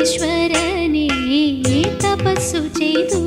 ഈശ്വരനെ തപസ്സു ചെയ്തു.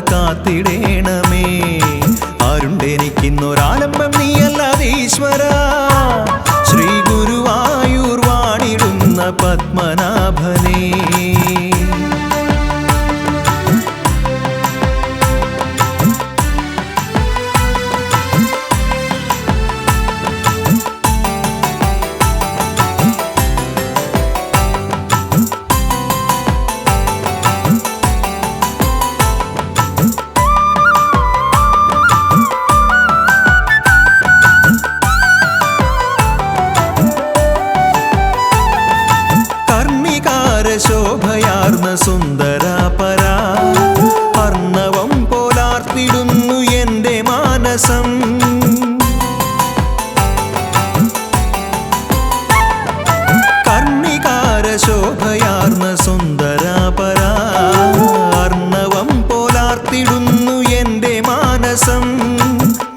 കാത്തിടേണമേ. ആരുണ്ടെനിക്കിന്നൊരാലംബം നീയല്ലാതെ ഈശ്വര. ശ്രീ ഗുരുവായൂർ വാണിടുന്ന പത്മനാഭനേ. ശോഭയാർന്ന സുന്ദരാപരാ അർണവം പോലാർത്തിടുന്നു എൻ്റെ മാനസം. കർണികാര ശോഭയാർന്ന സുന്ദരാപരാ അർണവം പോലാർത്തിടുന്നു എൻ്റെ മാനസം.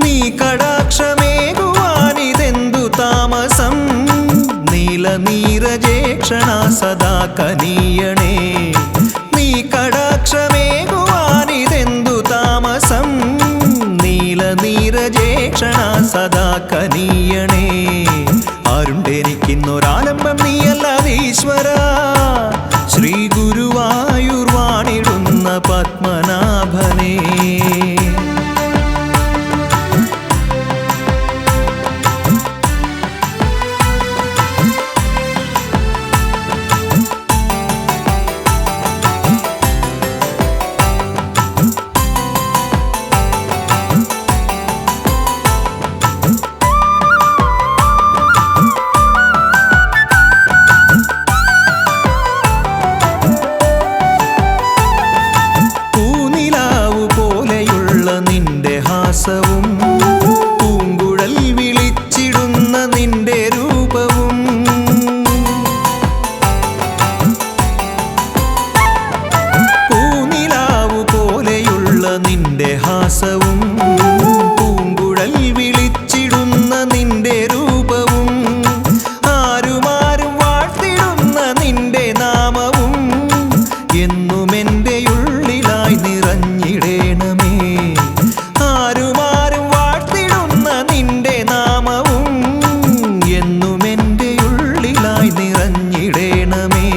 നീ കടാക്ഷമേകുവാനിതെന്തു താമസം. നീലനീരജേക്ഷണ സദാ കനീയണേ. നീ കടാക്ഷമേകുവാനിതെന്തു താമസം. നീലനീരജേക്ഷണ സദാ കനീയണേ. ആരുണ്ടെനിക്കിന്നൊരാലംബം നീയല്ലാതെ ഈശ്വര. ശ്രീ ഗുരുവായൂർ വാണിടുന്ന പത്മനാഭനേ. പൂങ്കുഴൽ വിളിച്ചിടുന്ന നിന്റെ രൂപവും. പൂനിലാവു പോലെയുള്ള നിന്റെ ഹാസവും. പൂങ്കുഴൽ വിളിച്ചിടുന്ന നിന്റെ രൂപവും. ആരുമാരും വാഴ്ത്തിടുന്ന നിന്റെ നാമവും. എന്നും എൻ്റെ ഉള്ളിലായി നിറഞ്ഞിടേണമേ. ആരുമാരും വാഴ്ത്തിടുന്ന നിന്റെ നാമവും. എന്നും എൻ്റെ ഉള്ളിലായി നിറഞ്ഞിടേണമേ.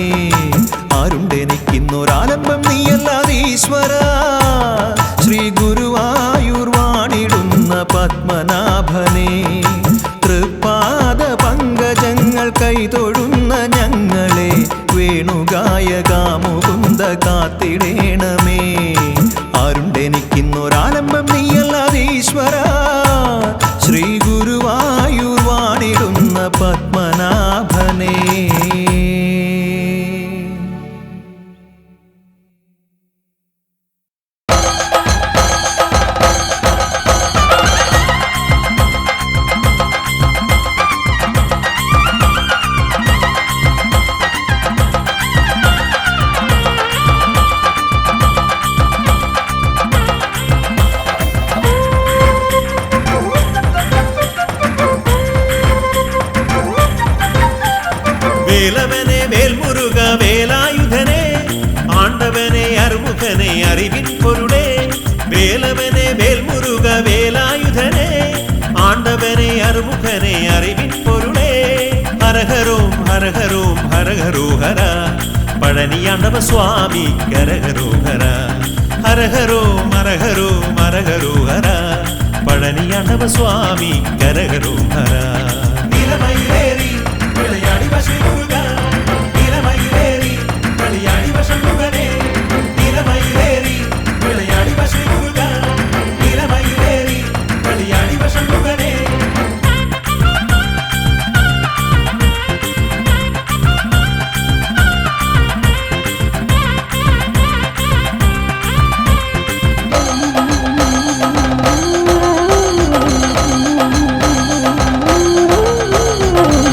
ആരുണ്ടെനിക്കിന്നൊരാലംബം നീയല്ലാതെ ഈശ്വര. ശ്രീ ഗുരുവായൂർ വാണിടുന്ന പത്മനാഭനേ. തൃപ്പാദ പങ്കജങ്ങൾ കൈതൊഴുന്ന ഞങ്ങളെ വേണുഗായക മുകുന്ദ കാത്തിടേണമേ. ആരുണ്ടെനിക്കിന്നൊരാലംബം നീയല്ലാതെ ഈശ്വര. ശ്രീ ഗുരുവായൂർ വാണിടുന്ന പത്മനാഭനേ. வேலவனே வேல்முருக வேலாயுதனே ஆண்டவனே அருமுகனே அறிவின் பொருளே. வேலவனே வேல்முருக வேலாயுதனே ஆண்டவனே அருமுகனே அறிவின் பொருளே. ஹரஹரோம் ஹரஹரோம் ஹரஹரோஹரா பழனியாண்டவ சுவாமி கரஹரோஹரா. ஹரஹரோம் ஹரஹரோம் ஹரஹரோஹரா பழனியாண்டவ சுவாமி கரஹரோஹரா. நிலமயிலேறி விளையாடி வசை முருகா. நிலமயிலேறி விளையாடி வசை முருகனே. நிலமயிலேறி விளையாடி வசை முருகா. நிலமயிலேறி விளையாடி வசை முருகனே.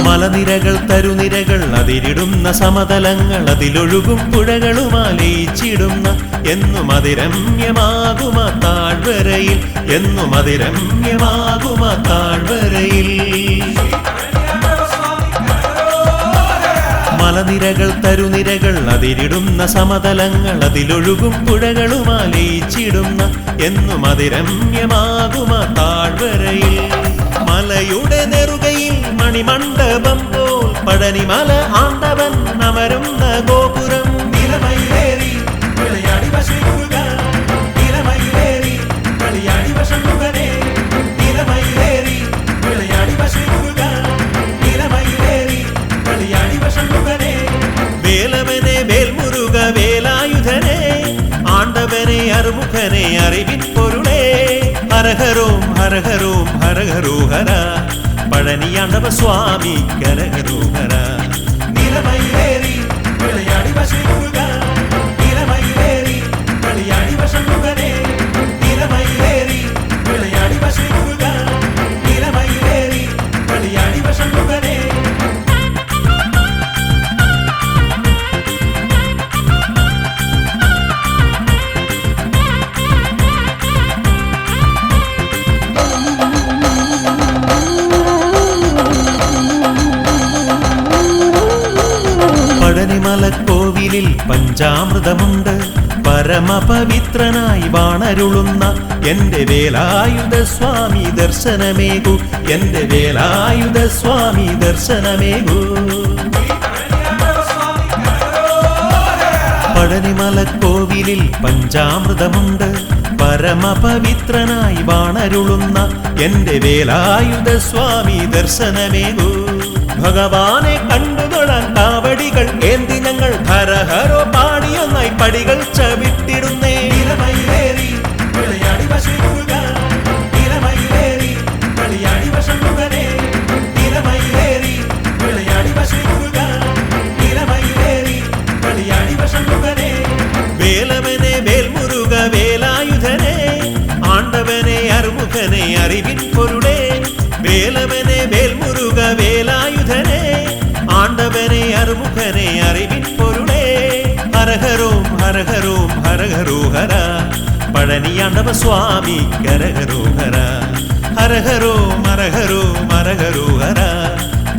മലനിരകൾ തരുനിരകൾ അതിരിടുന്ന സമതലങ്ങൾ അതിലൊഴുകും പുഴകളുമാലയിച്ചിടുന്ന എന്നും അതിരമ്യമാകുമ താഴ്വരയിൽ. എന്നും അതിരമ്യമാകുമ താഴ്വരയിൽ. മലനിരകൾ തരുനിരകൾ അതിരിടുന്ന സമതലങ്ങൾ അതിലൊഴുകും പുഴകളുമാലയിച്ചിടുന്ന എന്നും അതിരമ്യമാകുമ താഴ്വരയിൽ മലയുടെ നെറുകയിൽ മണിമണ്ഡപം പോൽ പഴനിമല ആണ്ടവൻ അമരുന്ന ഗോപുരം നിലമയിലേറി വിളയാടി വശിക്കുക നിലമയിലേറി കളിയാടി വശമുഖനെ നിലമയിലേറി വിളയാടി വശിക്കുക നിലമയിലേറി കളിയാടി വശമുഖനെ വേലവനെ വേൽമുരുക വേലായുധനെ ആണ്ടവനെ അറുമുഖനെ അറിവിൻ പൊരുളേ ഹരഹരോം ഹരഹരോം ഹരഹരോഹര പഴനിയാണ്ടവ സ്വാമി കരഹരോഹര നിലമയിലേറി വിളയാടി വശിക്കുക നിലമയിലേറി കളിയാടി വശമുഖനെ നിലമയിലേറി വിളയാടി വശിക്കുക നിലമയിലേറി കളിയാടി വശമുഖനെ പഴനിമലക്കോവിലിൽ പഞ്ചാമൃതമുണ്ട് പരമപവിത്രനായി വാണരുളുന്ന എന്റെ വേലായുധ സ്വാമി ദർശനമേകു എന്റെ വേലായുധ സ്വാമി ദർശനമേകു പഴനിമലക്കോവിലിൽ പഞ്ചാമൃതമുണ്ട് പരമപവിത്രനായി വാണരുളുന്ന എന്റെ വേലായുധ സ്വാമി ദർശനമേകു ഭഗവാനെ കണ്ടുതൊഴാൻ കാവടികൾ ഏന്തി ഞങ്ങൾ ഹരഹരോ പാടിയൊന്നായി പടികൾ ചവിട്ടിടുന്നേ നിലമയിലേറി വിളയാടി വശിക്കുക നിലമയിലേറി കളിയാടി വശമുഖനെ നിലമയിലേറി വിളയാടി വശിക്കുക നിലമയിലേറി കളിയാടി വശമുഖനെ വേലവനെ വേൽമുരുക വേലായുധനെ ആണ്ടവനെ അറുമുഖനെ അറിവിൻ പൊരുളേ വേലവനെ വേൽമുരുക വേലായുധനെ ആണ്ടവനെ അറുമുഖനെ അറിവിൻ പൊരുളേ ഹരഹരോം ഹരഹരോം ഹരഹരോഹര പഴനിയാണ്ടവ സ്വാമി കരഹരോഹര ഹരഹരോം ഹരഹരോം ഹരഹരോഹര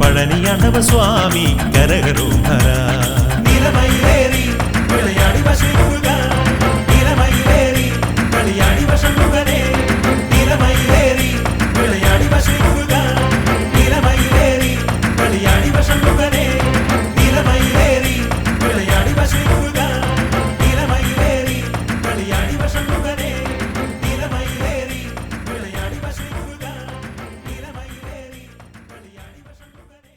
പഴനിയാണ്ടവ സ്വാമി കരഹരോഹര നിലമയിലേറി വിളയാടി വശിക്കുക നിലമയിലേറി കളിയാടി വശമുഖനെ നിലമയിലേറി വിളയാടി വശിക്കുക നിലമയിലേറി കളിയാടി വശമുഖനെ നിലമയിലേറി വിളയാടി വശിക്കുക നിലമയിലേറി കളിയാടി വശമുഖനെ നിലമയിലേറി വിളയാടി വശിക്കുക നിലമയിലേറി കളിയാടി വശമുഖനെ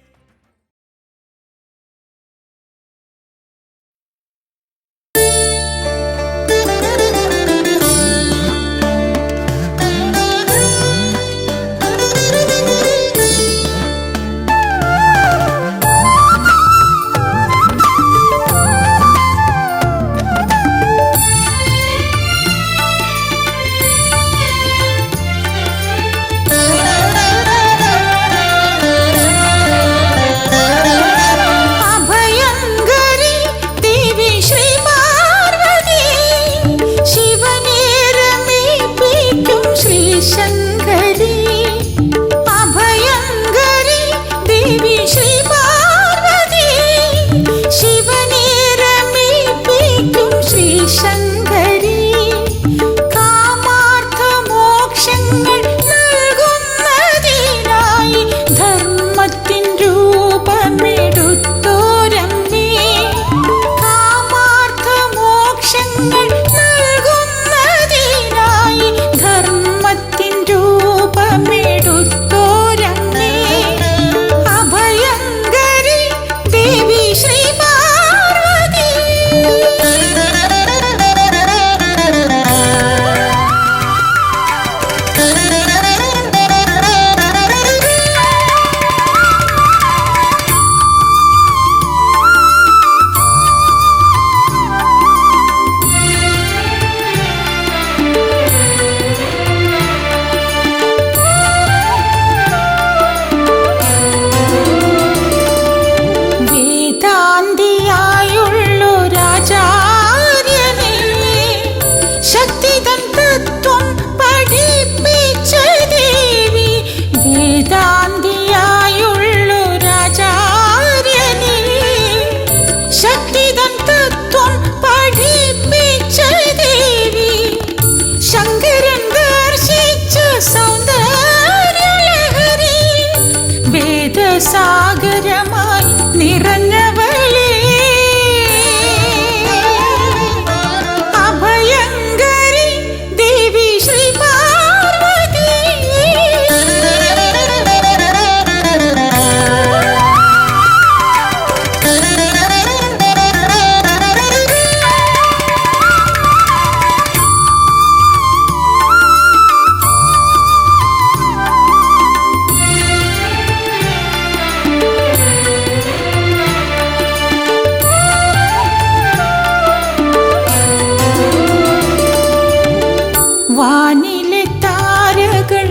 വാനിലെ താരകൾ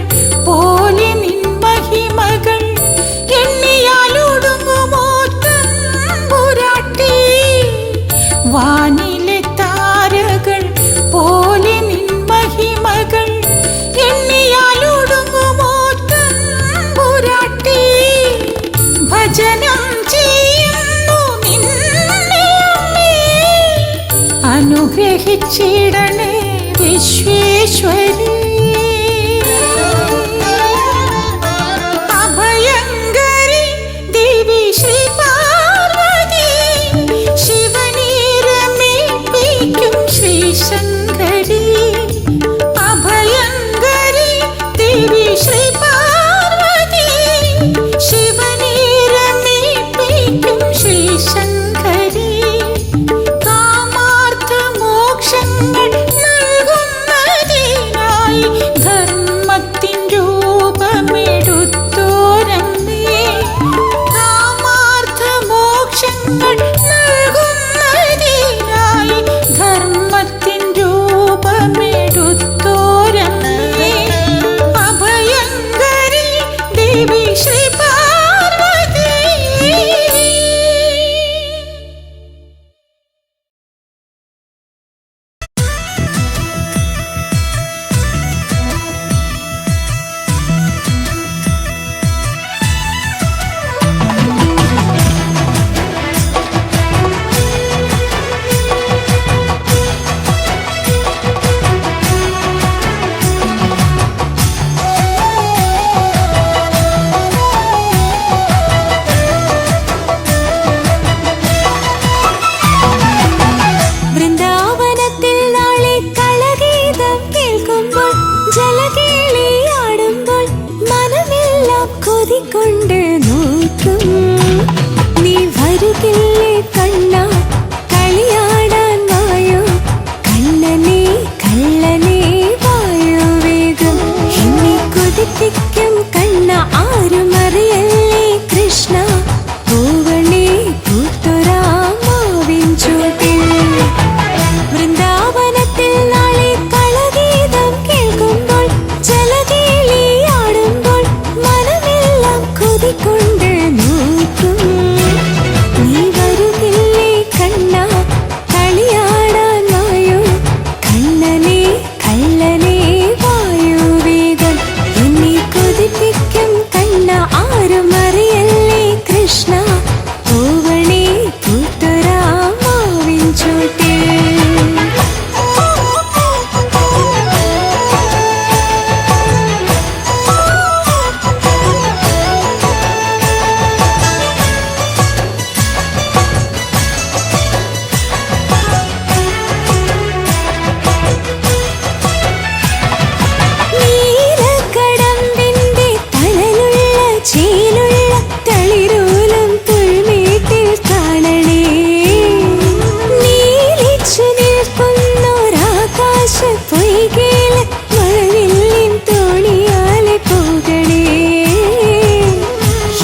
പോലെ നിൻ മഹിമകൾ എണ്ണിയാലൊടുങ്ങുമോ തമ്പുരാട്ടി. വാനിലെ താരകൾ പോലെ നിൻ മഹിമകൾ എണ്ണിയാലൊടുങ്ങുമോ തമ്പുരാട്ടി. ഭജനം ചെയ്യുന്നു നിന്നെ അമ്മേ, അനുഗ്രഹിച്ചിടണേ വിശ്വേശ്വരി. അഭയങ്കരി ദേവി ശ്രീ പാർവതി, ശിവനീരമേൽപ്പിക്കും ശ്രീ ശങ്കരി. അഭയങ്കരി ദേവി ശ്രീ പാർവതി, ശിവനീരമേൽപ്പിക്കും ശ്രീ ശങ്കരി. കാമാർത്ഥ മോക്ഷങ്ങൾ നൽകുന്നതിനായി ധർമ്മത്തിൻ രൂപമെടുത്തോരമ്മേ. കാമാർത്ഥ മോക്ഷങ്ങൾ നൽകുന്നതിനായി ധർമ്മത്തിൻ രൂപമെടുത്തോരമ്മേ. അഭയങ്കരി ദേവി ശ്രീ പാർവതി. വൃന്ദാവനത്തിൽ നാളെ കളഗീതം കേൾക്കുമ്പോൾ, ജലകേളിയാടുമ്പോൾ മനമെല്ലാം കൊതികൊണ്ട് നോക്കും. നീ വരുകില്ലേ കണ്ണാ കളിയാടാൻ വായോ, കണ്ണനെ കള്ളനെ വായോ വേഗം. എന്നെ കൊതിപ്പിക്കും കണ്ണ ആരുമറിയല്ലേ കൃഷ്ണ, പൂവണേ പൂത്തൊരാമാവിൻ ചൂട്ടിൽ. വൃന്ദാവനത്തിൽ നാളെ കളഗീതം കേൾക്കുമ്പോൾ, ജലകേളിയാടുമ്പോൾ മനമെല്ലാം കൊതികൊണ്ട് നോക്കും. നീ വരുകില്ലേ കണ്ണാ കളിയാടാൻ വായോ, കണ്ണനെ കള്ളനെ വായോ വേഗം. എന്നെ കൊതിപ്പിക്കും കണ്ണ ആരുമറിയല്ലേ കൃഷ്ണ, പൂവണേ പൂത്തൊരാമാവിൻ ചൂട്ടിൽ. നീലക്കടമ്പിന്റെ തണലുള്ള ചേലുള്ള തളിരോലം പുൽമേട്ടിൽ കാണണേ. നീലിച്ചു നിൽക്കുന്നൊരാകാശ പൊയ്കേല് മഴവില്ലിൻ തോണിയാലെ പോകണേ.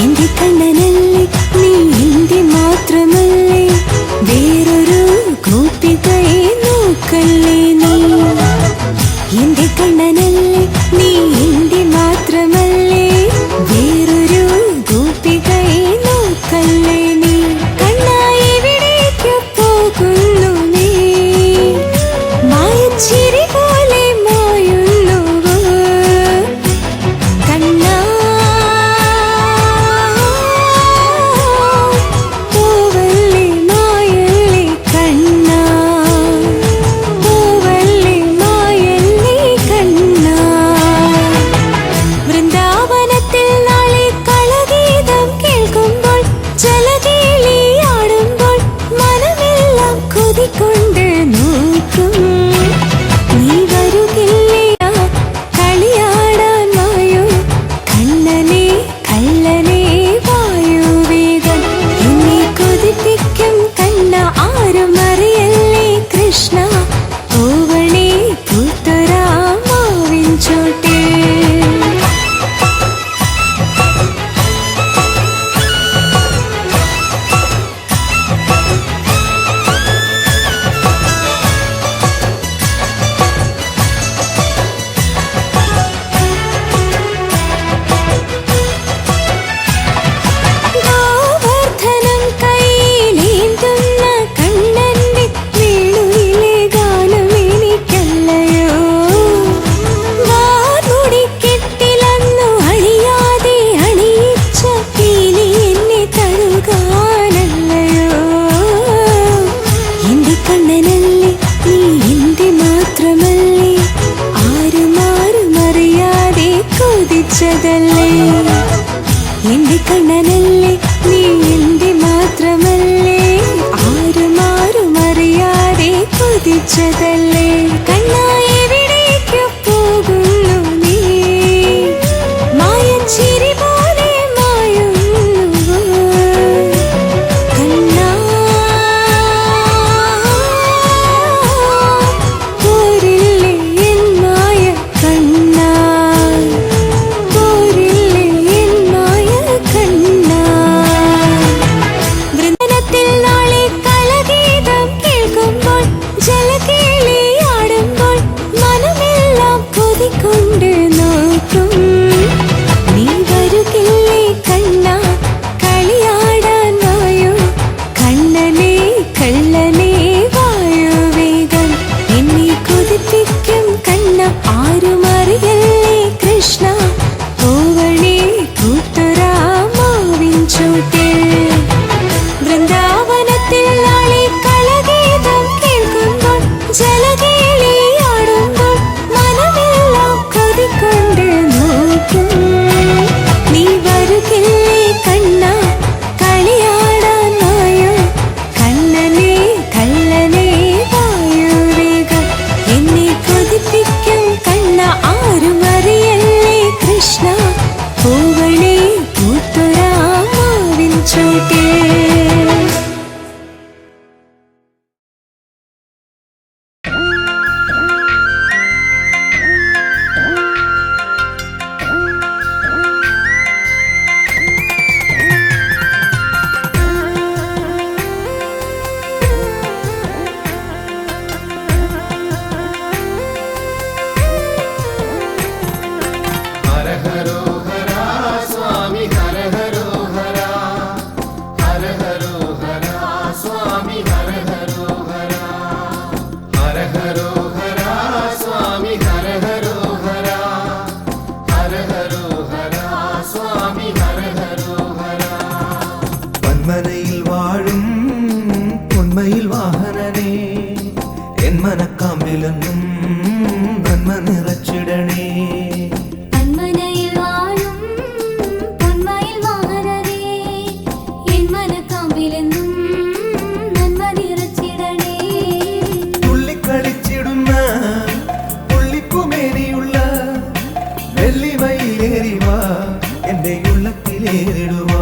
എന്റെ കണ്ണനല്ലേ നീ, എന്റെ മാത്രമല്ലേ, വേറൊരു ഗോപികയെ നോക്കല്ലേ നീ. എന്റെ കണ്ണനല്ലേ നീ, എന്റെ മാത്രമല്ലേ, വേറൊരു ഗോപികയെ നോക്കല്ലേ നീ. കണ്ണാ എവിടേക്കു പോകുന്നു നീ, മായച്ചിരി പോലെ മായുന്നുവോ കണ്ണാ. പൂവല്ലേ മായല്ലേ കണ്ണാ, പൂവല്ലേ മായല്ലേ കണ്ണാ. കൊതിച്ചതല്ലേ എന്റെ കണ്ണനല്ലേ നീ എന്റെ മാത്രമല്ലേ ആരും അറിയാതെ കൊതിച്ചതല്ലേ കണ്ണാ എവിടേക്കു പോകുന്നു നീ മായച്ചിരി പോലെ മായുന്നു കണ്ണാ പോരില്ലേ എൻ മായ കണ്ണാ പോരില്ലേ എൻ മായ കണ്ണാ വൃന്ദനത്തിൽ നാളെ കളഗീതം കേൾക്കുമ്പോൾ ജലകേളി ആടുമ്പോൾ മനമെല്ലാം കൊതിക്കൊണ്ട് നോക്കും നീ വരുകില്ലേ കണ്ണാ കളിയാടാൻ വായോ കണ്ണനെ കള്ളനെ വായോ വേഗം എന്നെ കൊതിപ്പിക്കും കണ്ണ ആരും അറിയല്ലേ കൃഷ്ണ പോവണേ കൂട്ടുരാമാവിൻ ചൂട്ടിൽ വൃന്ദാവനത്തിൽ നാളെ കളഗീതം കേൾക്കുമ്പോൾ ജലകേളി ആടുമ്പോൾ മനമെല്ലാം കൊതിക്കൊണ്ട് നോക്കും നീ വരുകില്ലേ കണ്ണ കളിയാടാൻ വായോ കണ്ണനെ കള്ളനെ വായോ വേഗം എന്നെ കൊതിപ്പിക്കും കണ്ണ ആരും അറിയല്ലേ കൃഷ്ണ പോവണേ കൂട്ടുരാമാവിൻ ചൂട്ടിൽ വന്മനയിൽ വാഴും പൊന്മയിൽ വാഹനനേ എൻ മനക്കാമ്പിലെന്നും നന്മ നിറച്ചിടണേ കന്മനയിൽ വാഴും പൊന്മയിൽ വാഹനനേ എൻ മനക്കാമ്പിലെന്നും നന്മ നിറച്ചിടണേ തുള്ളിക്കളിച്ചിടുന്ന പുള്ളിക്കുമേനിയുള്ള വെള്ളിമയിലേറിവാ എന്റെ ഉള്ളത്തിലേറിടുവാ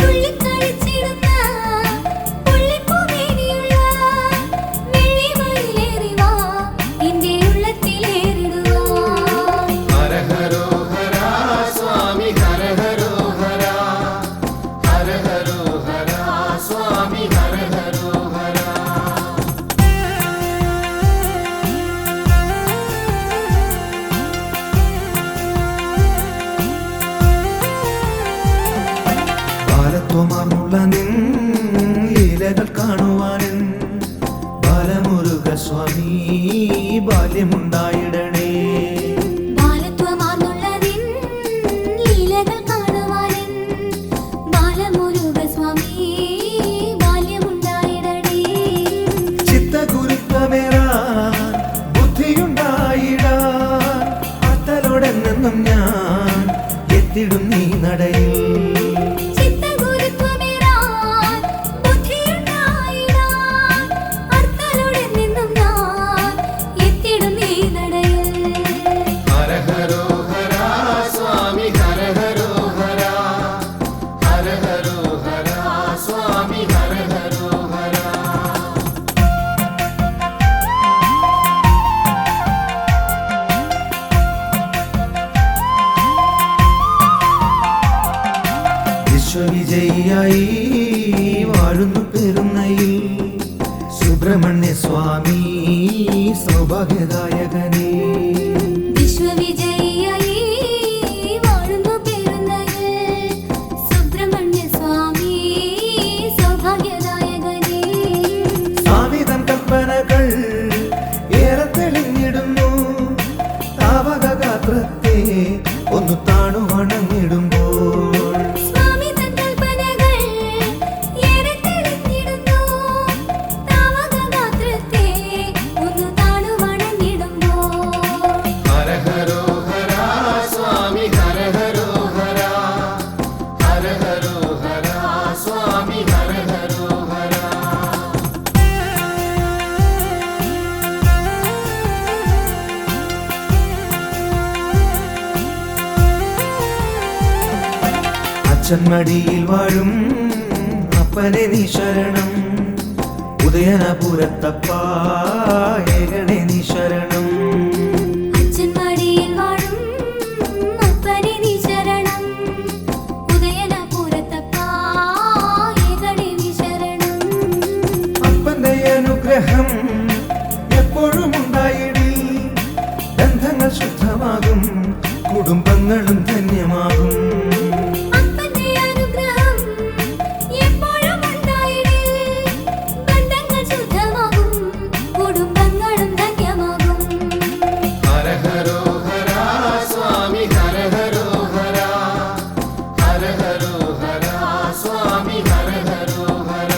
തുള്ളിക്കളിച്ചിടുന്ന പുള്ളിപ്പൂമേനിയുള്ള വെള്ളിമയിലേറി വാ എന്റെ ഉള്ളത്തിലേറിടുവാ ഹര ഹരോ ഹര സ്വാമി ഹര ഹരോ ഹര ഹര ഹരോ ഹര സ്വാമി ഹര ഹരോ ഹര ബാലത്വമാർന്നുള്ള നിൻ ലീലകൾ കാണുവാനും ബാലമുരുക സ്വാമി ബാല്യമുണ്ടായിടണേ ബാലത്വമാർന്നുള്ളതിൻ ലീലകൾ കാണുവാനും ബാലമുരുക സ്വാമി ബാല്യമുണ്ടായിടണേ ചിത്തഗുരുത്വമേറാൻ ബുദ്ധിയുണ്ടായിടാൻ അത്തലോടെന്നും ഞാൻ എത്തിടും നീ നടയിൽ ചിത്തഗുരുത്വമേറാൻ ബുദ്ധിയുണ്ടായിടാൻ അർത്ഥലോടെ നിന്നും ഞാൻ എത്തിടും നീ നടയിൽ ഹര ഹരോ ഹര സ്വാമി ഹര ഹരോ ഹര ഹര ഹരോ ഹര സ്വാമി ഹര ഹരോ ഹര വിശ്വവിജയിയായി വാഴുന്നു പെരുന്നയിൽ സുബ്രഹ്മണ്യ സ്വാമി സൗഭാഗ്യദായകനേ വിശ്വവിജയിയായി വാഴുന്നു പെരുന്നയിൽ സുബ്രഹ്മണ്യ സ്വാമി സൗഭാഗ്യദായകനേ സ്വാമിതൻ കൽപ്പനകൾ ഏറെ തെളിഞ്ഞിടുന്നു താവക ഗാത്രത്തെ ഒന്ന് താണു വണങ്ങിടുമ്പോൾ സ്വാമി തൻ കൽപ്പനകൾ ഏറെ തെളിഞ്ഞിടുന്നു താവക ഗാത്രത്തെ ഒന്ന് താണു വണങ്ങിടുമ്പോൾ അച്ഛൻ മടിയിൽ വാഴും അപ്പനെ നീ ശരണം, ഉദയനപുരത്തപ്പാ ഏകണേ നീ ശരണം. അച്ഛൻ മടിയിൽ വാഴും അപ്പനെ നീ ശരണം, ഉദയനപുരത്തപ്പാ ഏകണേ നീ ശരണം. അപ്പന്റെ അനുഗ്രഹം എപ്പോഴും ഉണ്ടായിടി, ബന്ധങ്ങൾ ശുദ്ധമാകും, കുടുംബങ്ങളും ധന്യമാകും. അപ്പന്റെ അനുഗ്രഹം എപ്പോഴും ഉണ്ടായിടി, ബന്ധങ്ങൾ ശുദ്ധമാകും, കുടുംബങ്ങളും ധന്യമാകും. ഹര ഹരോ ഹര സ്വാമി ഹര ഹരോ ഹര, ഹര ഹരോ ഹര സ്വാമി ഹര ഹരോ ഹര.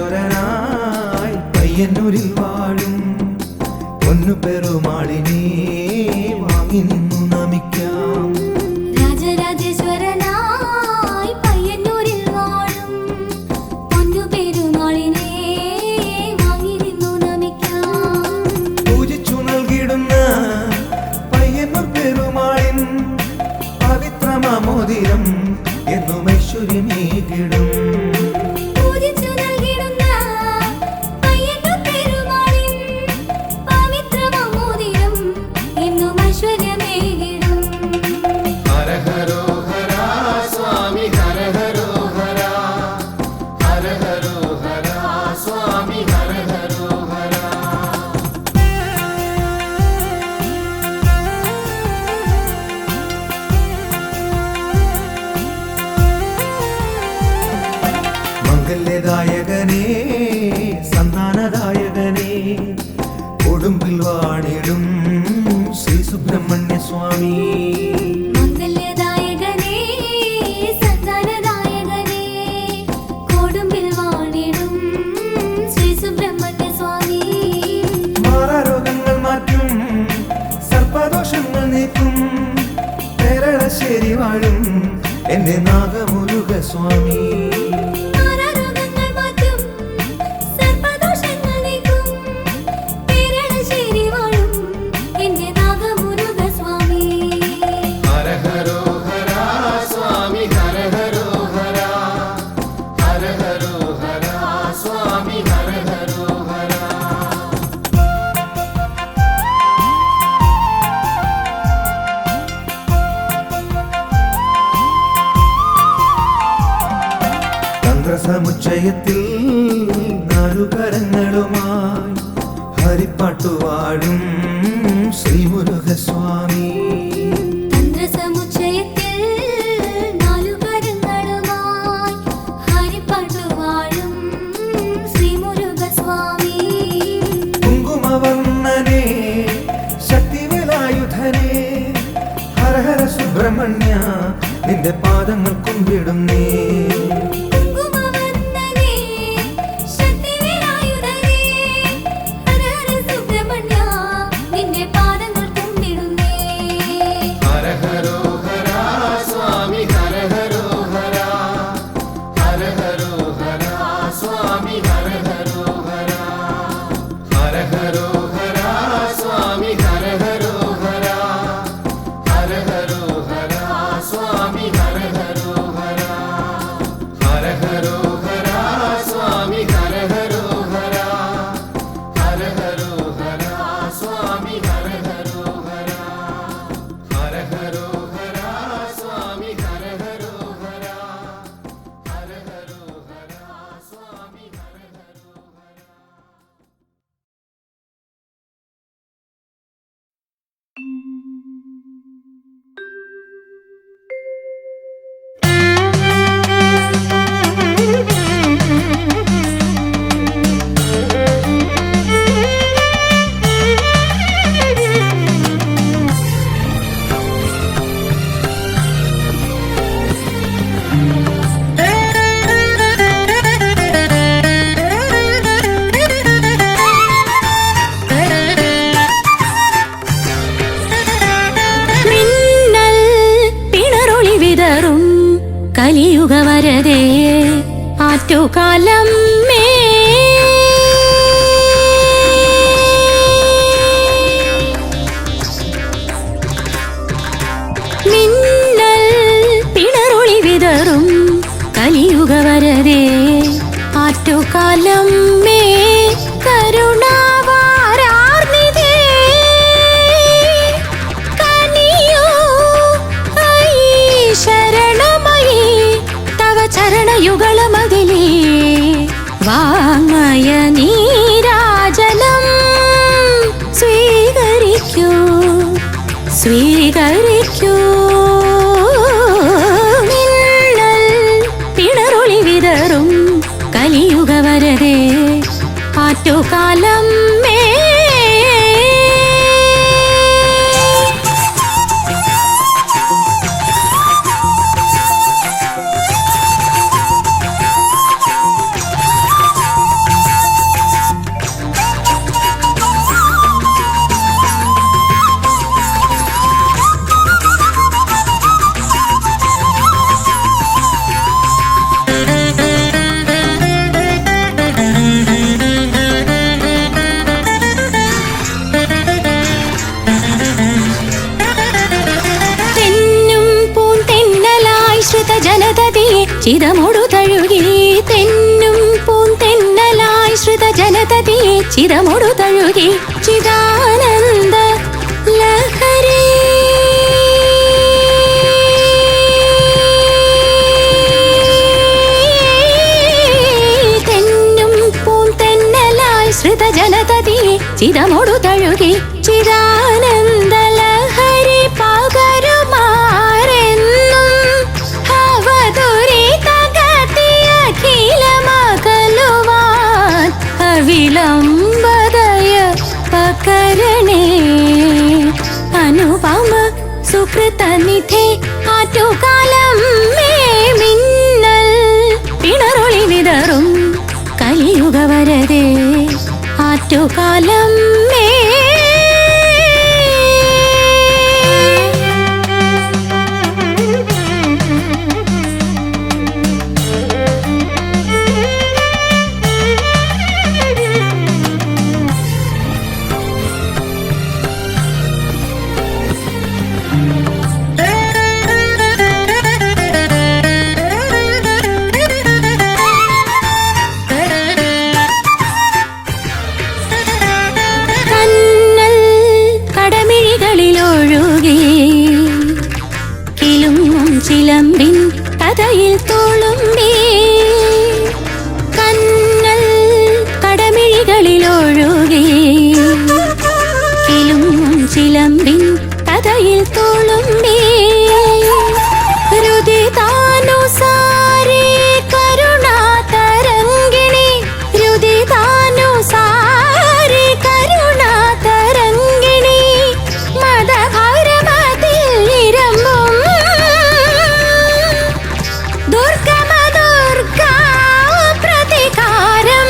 രാജരാജേശ്വരനായി പയ്യന്നൂരിൽ വാഴും പൊന്നു പെരുമാളിനെ വാങ്ങി നിന്നു നമിക്കാം. രാജരാജേശ്വരനായി പയ്യന്നൂരിൽ വാഴും പൊന്നു പെരുമാളിനെ വാങ്ങി നിന്നു നമിക്കാം. പൂജിച്ചു നൽകിടുന്ന പയ്യന്നൂർ പെരുമാളിൻ പവിത്രമാമോദിരം എന്നും ഐശ്വര്യമേകിടും. പൂജിച്ചു നൽകിടുന്ന പയ്യന്നൂർ പെരുമാളിൻ പവിത്രമാമോദിരം എന്നും ഐശ്വര്യമേകിടും. ഹര ഹരോ ഹര സ്വാമി ഹര ഹരോ ഹര, ഹര ഹരോ ഹര സ്വാമി ഹര ഹരോ ഹര. മംഗല്യദായകനേ സന്താനദായകനേ, കൊടുമ്പിൽ വാണിടും ശ്രീ സുബ്രഹ്മണ്യ സ്വാമി. മംഗല്യദായകനേ സന്താനദായകനേ, കൊടുമ്പിൽ വാണിടും ശ്രീ സുബ്രഹ്മണ്യ സ്വാമി. മാറാരോഗങ്ങൾ മാറ്റും, സർപ്പദോഷങ്ങൾ നീക്കും, കേരളശ്ശേരി വാഴും എന്റെ നാഗമുരുക സ്വാമി. മാറാരോഗങ്ങൾ മാറ്റും, സർപ്പദോഷങ്ങൾ നീക്കും, കേരളശ്ശേരി വാഴും എന്റെ നാഗമുരുക സ്വാമി. ഹര ഹരോ ഹര സ്വാമി ഹര ഹരോ ഹര, ഹര ഹരോ ഹര സ്വാമി ഹര ഹരോ ഹര. തന്ത്രസമുച്ചയത്തിൽ നാലുകരങ്ങളുമായി ഹരിപ്പാട്ടുവാടും ശ്രീമുരുകസ്വാമി. തന്ത്രസമുച്ചയത്തിൽ നാലുകരങ്ങളുമായി ഹരിപ്പാട്ടുവാഴും ശ്രീമുരുകസ്വാമി. കുങ്കുമവർണ്ണനെ ശക്തിവേലായുധനെ, ഹര ഹര സുബ്രഹ്മണ്യ നിന്റെ പാദങ്ങൾ കുമ്പിടുന്നേ. കുങ്കുമവർണ്ണനേ, ശക്തിവേലായുധനേ, ഹര ഹര സുബ്രഹ്മണ്യ നിന്റെ പാദങ്ങൾ കുമ്പിടുന്നേ. ഹര ഹരോ ഹര സ്വാമി ഹര ഹരോ ഹര, ഹര ഹരോ ഹര സ്വാമി ഹര ഹരോ ഹര. ഹര ഹരോ ഹര സ്വാമി ഹര ഹരോ ഹര, ഹര ഹരോ ഹര സ്വാമി ഹര ഹരോ ഹര. ഹര ഹരോ ഹര സ്വാമി ഹര ഹരോ ഹര, ഹര ഹരോ ഹര സ്വാമി ഹര ഹരോ ഹര. ഹര ഹരോ ഹര സ്വാമി ഹര ഹരോ ഹര, ഹര ഹരോ ഹര സ്വാമി ഹര ഹരോ ഹര. കലിയുഗവരതേ ആറ്റുകാലം മേ ജനതതിയെ ചിരമൊടു തഴുകി തെന്നും പൂന്തെന്നലായി ശ്രുത ജനതതിയെ ചിരമൊടു തഴുകി ചിദാനന്ദ ലഹരി തെന്നും പൂന്തെന്നലായി ശ്രുത ജനതതിയെ ചിരമൊടു തഴുകി ചിദാനന്ദ ലഹരി പകരുമാരെന്നും അവതുരിത ഗതിയ അഖിലമകലുവാൻ അവിളംബദയ പകരണേ അനുപമ സുകൃതനിധേ ആറ്റുകാലം മേ മിന്നൽ പിണറൊളി വിതറും കലിയുഗവരതേ ആറ്റുകാലം മേ കണ്ണൽ കടമിഴികളിലൊഴുകി കിലുങ്ങും ചിലമ്പിൻ കഥയിൽ തുളുമ്പി കണ്ണൽ കടമിഴികളിലൊഴുകി കിലുങ്ങും ചിലമ്പിൻ കഥയിൽ തുളുമ്പി രുദിതാനുസാരി കരുണാതരംഗിണി രുദിതാനുസാരി കരുണാതരംഗിണി മദഭാരമതിൽ ഇരമ്പും ദുർഗമദുർഗാ പ്രതികാരം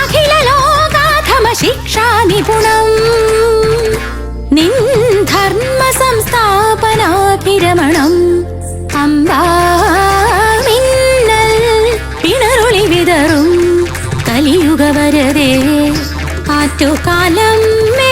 അഖില ലോകാധമ ശിക്ഷാ നിപുണം നിൻ ധർമ്മ സംസ്ഥാപനാഭിരമണം അമ്പാ മിന്നൽ പിണറൊളി വിതറും കലിയുഗവരതേ ആറ്റുകാലം മേ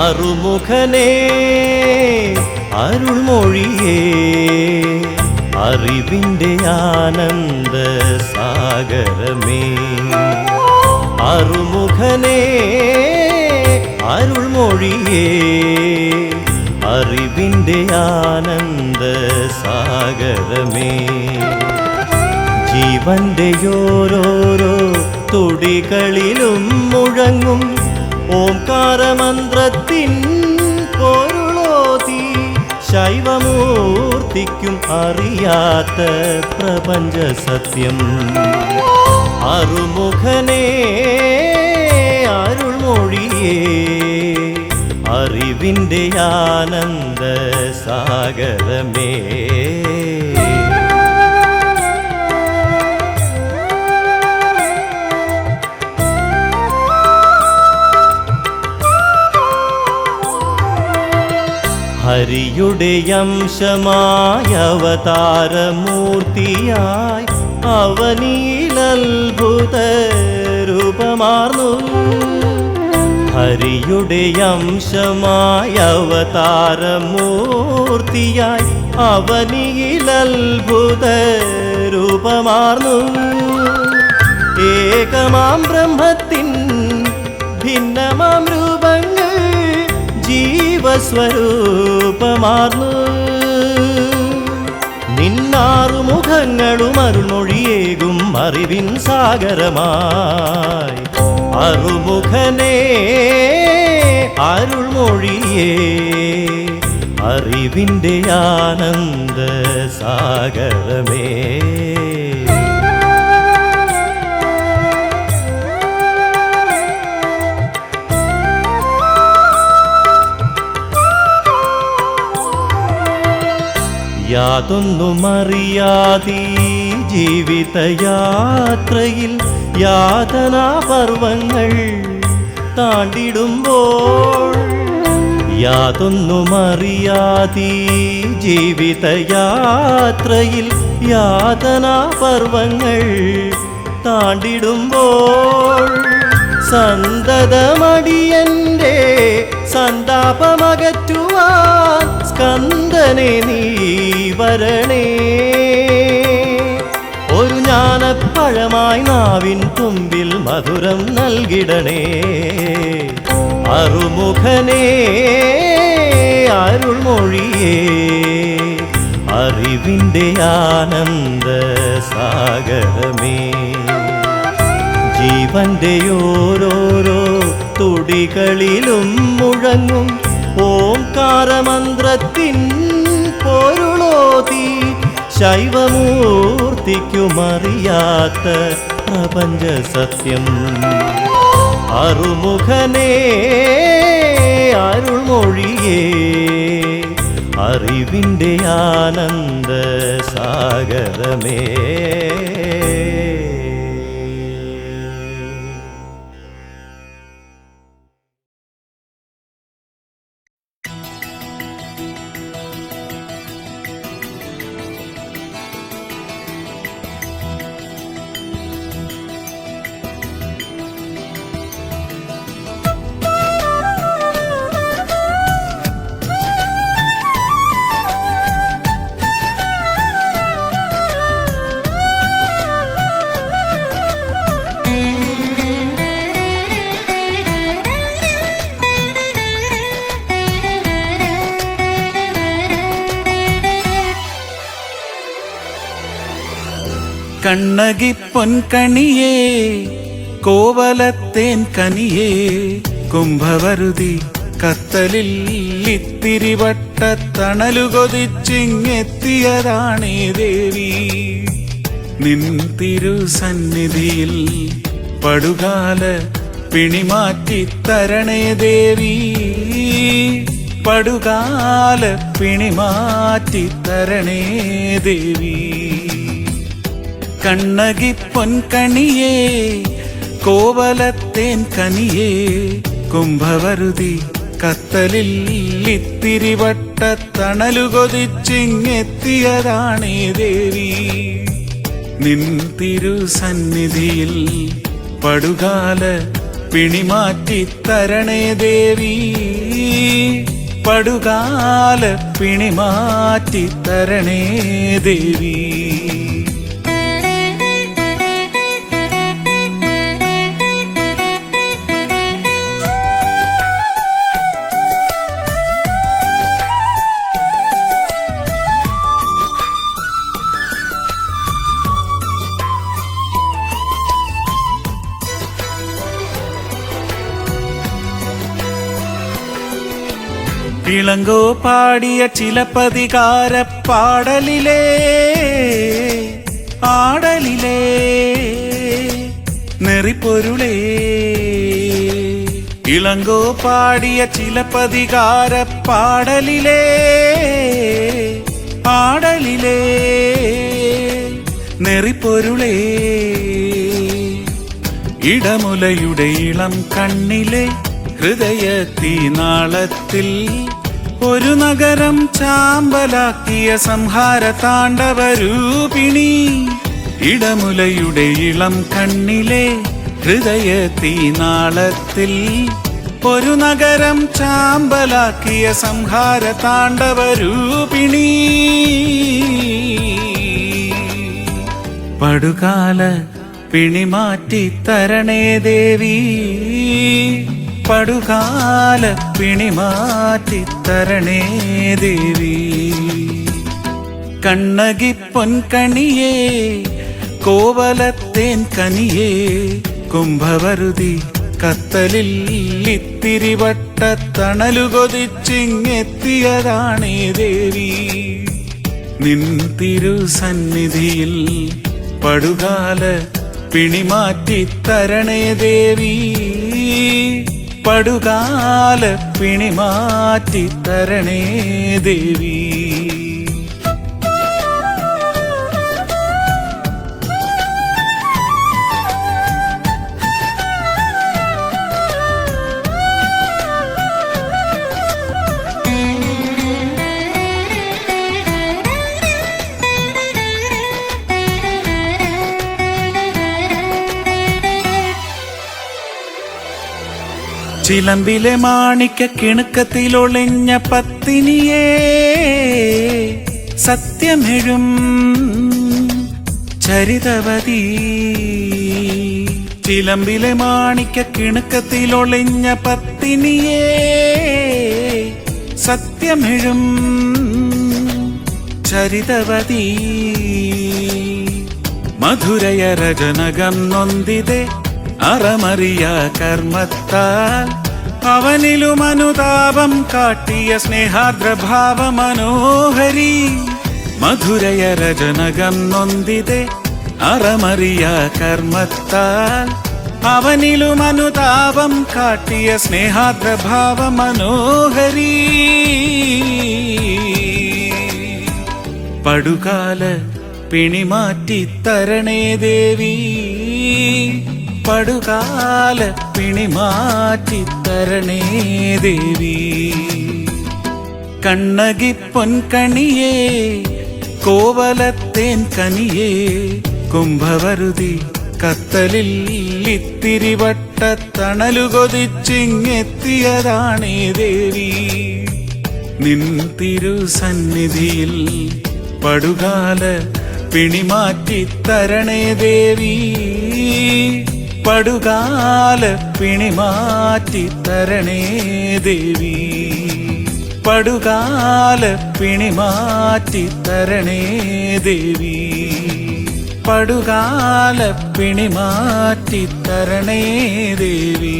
അറുമുഖനേ അരുൾമൊഴിയേ അറിവിൻ്റെ ആനന്ദ സാഗരമേ അറുമുഖനേ അരുൾമൊഴിയേ അറിവിൻ്റെ ആനന്ദ സാഗരമേ ജീവന്റെ ഓരോരോ തുടികളിലും മുഴങ്ങും ഓംകാരമന്ത്രത്തിൻ പൊരുളോതി ശൈവമൂർത്തിക്കും അറിയാത്ത പ്രപഞ്ച സത്യം അറുമുഖനേ അരുൾമൊഴിയേ അറിവിൻ്റെ ആനന്ദ സാഗരമേ ഹരിയുടെ അംശമായ അവതാരമൂർത്തിയായി അവനിലത്ഭുത രൂപമാർന്നു ഹരിയുടെ അംശമായ അവതാരമൂർത്തിയായി അവനിലത്ഭുത രൂപമാർന്നു ഏകമാം ബ്രഹ്മത്തിൻ ഭിന്നമാം രൂപങ്ങൾ ജീവസ്വരൂപമാർന്നു നിന്നാറുമുഖങ്ങളും അരുൾമൊഴിയേകും അറിവിൻ സാഗരമായി അറുമുഖനേ അരുൾമൊഴിയേ അറിവിൻ്റെ ആനന്ദ സാഗരമേ യാതൊന്നുമറിയാതീ ജീവിതയാത്രയിൽ യാതനാപർവങ്ങൾ താണ്ടിടുമ്പോൾ യാതൊന്നുമറിയാതീ ജീവിതയാത്രയിൽ യാതനാപർവങ്ങൾ താണ്ടിടുമ്പോൾ സന്തതമടിയന്റെ സന്താപമകറ്റുവാൻ സ്കന്ദനെ നീ വരണേ ഒരു ജ്ഞാനപ്പഴമായി നാവിൻ തുമ്പിൽ മധുരം നൽകിടണേ അറുമുഖനേ അരുൾമൊഴിയേ അറിവിൻ്റെ ആനന്ദ സാഗരമേ ജീവന്റെ ഓരോരോ തുടികളിലും മുഴങ്ങും ഓംകാരമന്ത്രത്തിൻ പൊരുളോതി ശൈവമൂർത്തിക്കുമറിയാത്ത പ്രപഞ്ച സത്യം അറുമുഖനേ അരുൾമൊഴിയേ അറിവിൻ്റെ ആനന്ദ സാഗരമേ കണ്ണകി പൊൻകണിയേ കോവലത്തേൻ കനിയേ കുംഭവരുതി കത്തലിൽ ഇത്തിരി വട്ടത്തണലുകൊതിച്ചിങ്ങെത്തിയതാണേ ദേവി നിൻ തിരുസന്നിധിയിൽ പടുകാല പിണിമാറ്റി തരണേ ദേവി പടുകാല പിണിമാറ്റി തരണേ ദേവി കണ്ണകി പൊൻകണിയേ കോവലത്തേൻ കനിയേ കുംഭവരുതി കത്തലിൽ ഇത്തിരി വട്ടത്തണലുകൊതിച്ചിങ്ങെത്തിയതാണേ ദേവി നിൻ തിരുസന്നിധിയിൽ പടുകാല പിണിമാറ്റി തരണേ ദേവി പടുകാല പിണിമാറ്റി തരണേ ദേവി ഇളങ്കോ പാടിയ ചിലപ്പതികാര പാടലിലേ ആടലിലേ നെറിപ്പൊരുളേ ഇളങ്കോ പാടിയ ചിലപ്പതികാര പാടലിലേ ആടലിലേ നെറിപ്പൊരുളേ ഇടമുലയുടെ ഇളം കണ്ണിലെ ഹൃദയത്തീനാളത്തിൽ ഒരു നഗരം ചാമ്പലാക്കിയ സംഹാര താണ്ഡവരൂപിണി ഇടമുലയുടെ ഇളം കണ്ണിലെ ഹൃദയത്തീനാളത്തിൽ ഒരു നഗരം ചാമ്പലാക്കിയ സംഹാര താണ്ഡവരൂപിണി പടുകാല പിണിമാറ്റി തരണേ ദേവി പടുകാല പിണിമാറ്റി തരണേ ദേവി കണ്ണകി പൊൻകണിയേ കോവലത്തേൻ കനിയേ കുംഭവരുതി കത്തലിൽ ഇത്തിരി വട്ട തണലുകൊതിച്ചിങ്ങെത്തിയതാണേ ദേവി നിൻ തിരുസന്നിധിയിൽ പടുകാല പിണിമാറ്റി തരണേ ദേവി പടുകാല പിണിമാറ്റി തരണേ ദേവി ചിലമ്പിലെ മാണിക്ക കിണുക്കത്തിലൊളിഞ്ഞ പത്തിനിയേ സത്യമെഴും ചരിതവതി ചിലമ്പിലെ മാണിക്ക കിണുക്കത്തിലൊളിഞ്ഞ പത്തിനിയേ സത്യമെഴും ചരിതവതി മധുരയ രജനകം നൊന്തിതെ അറമറിയ കർമ്മത്താൽ അവനിലും അനുതാപം കാട്ടിയ സ്നേഹാർദ്രഭാവ മനോഹരി മധുരയ രജനകം നൊന്തിതെ അറമറിയ കർമ്മത്താൽ അവനിലും അനുതാപം കാട്ടിയ സ്നേഹാർദ്രഭാവ മനോഹരി പടുകാല പിണിമാറ്റി തരണേ ദേവി പടുകാല പിണിമാറ്റി തരണേ ദേവി കണ്ണകി പൊൻകണിയേ കോവലത്തേൻ കനിയേ കുംഭവരുതി കത്തലിൽ ഇത്തിരി വട്ട തണലുകൊതിച്ചിങ്ങെത്തിയതാണേ ദേവി നിൻ തിരുസന്നിധിയിൽ പടുകാല പിണിമാറ്റി തരണേ ദേവി പടുകാല പിണിമാറ്റി തരണേ ദേവി പടുകാല പിണിമാറ്റി തരണേ ദേവി പടുകാല പിണിമാറ്റി തരണേ ദേവി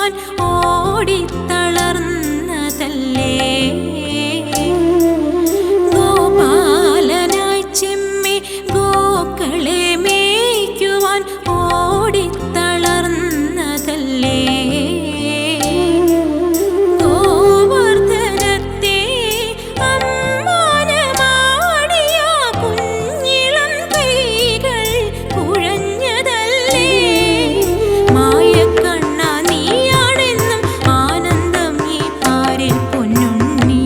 നീയുറങ്ങുവാൻ ഓടിത്തളർന്നതല്ലേ ഗോപാലനായി ചെമ്മി ഗോക്കളെ മേയ്ക്കുവാൻ ഓടിത്തളർന്നതല്ലേ ഗോവർദ്ധനത്തെ അമ്മാനമാടിയ കുഞ്ഞിളം കൈകൾ കുഴഞ്ഞതല്ലേ മായക്കണ്ണ നീയാണെന്നും ആനന്ദം ഈ പാരിൽ പൊന്നുണ്ണി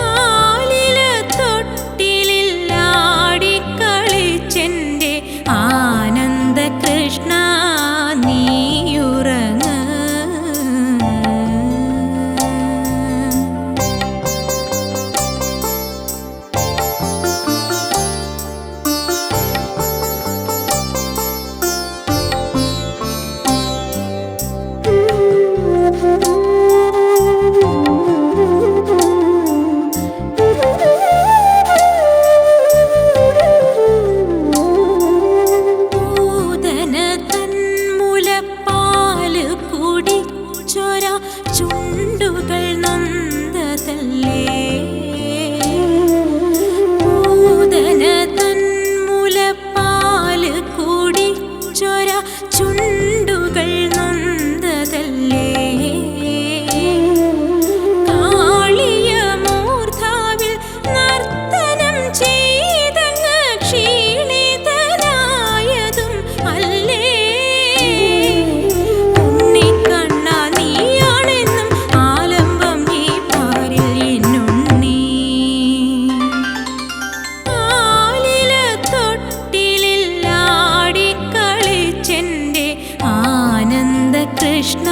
ആലില തൊട്ടിലിൽ ആടിക്കളിച്ചെന്റെ ആനന്ദ കൃഷ്ണ നീയുറങ്ങ് പൂതന തന്മുലപ്പാല് കുടിച്ചൊര ചുണ്ടുകൾ നൊന്തതല്ലേ പൂതന തന്മുലപ്പാല് കുടിച്ചൊര ചുണ്ടുകൾ നൊന്തതല്ലേ കാളിയ മൂർധാവിൽ നർത്തനം ചെയ്തങ്ങ് ക്ഷീണിതനായതും അല്ലേ ഉണ്ണിക്കണ്ണ നീയാണെന്നും ആലംബം ഈ പാരിൽ എന്നുണ്ണി ആലില തൊട്ടിലിൽ ആടിക്കളിച്ചെന്റെ ആനന്ദ കൃഷ്ണ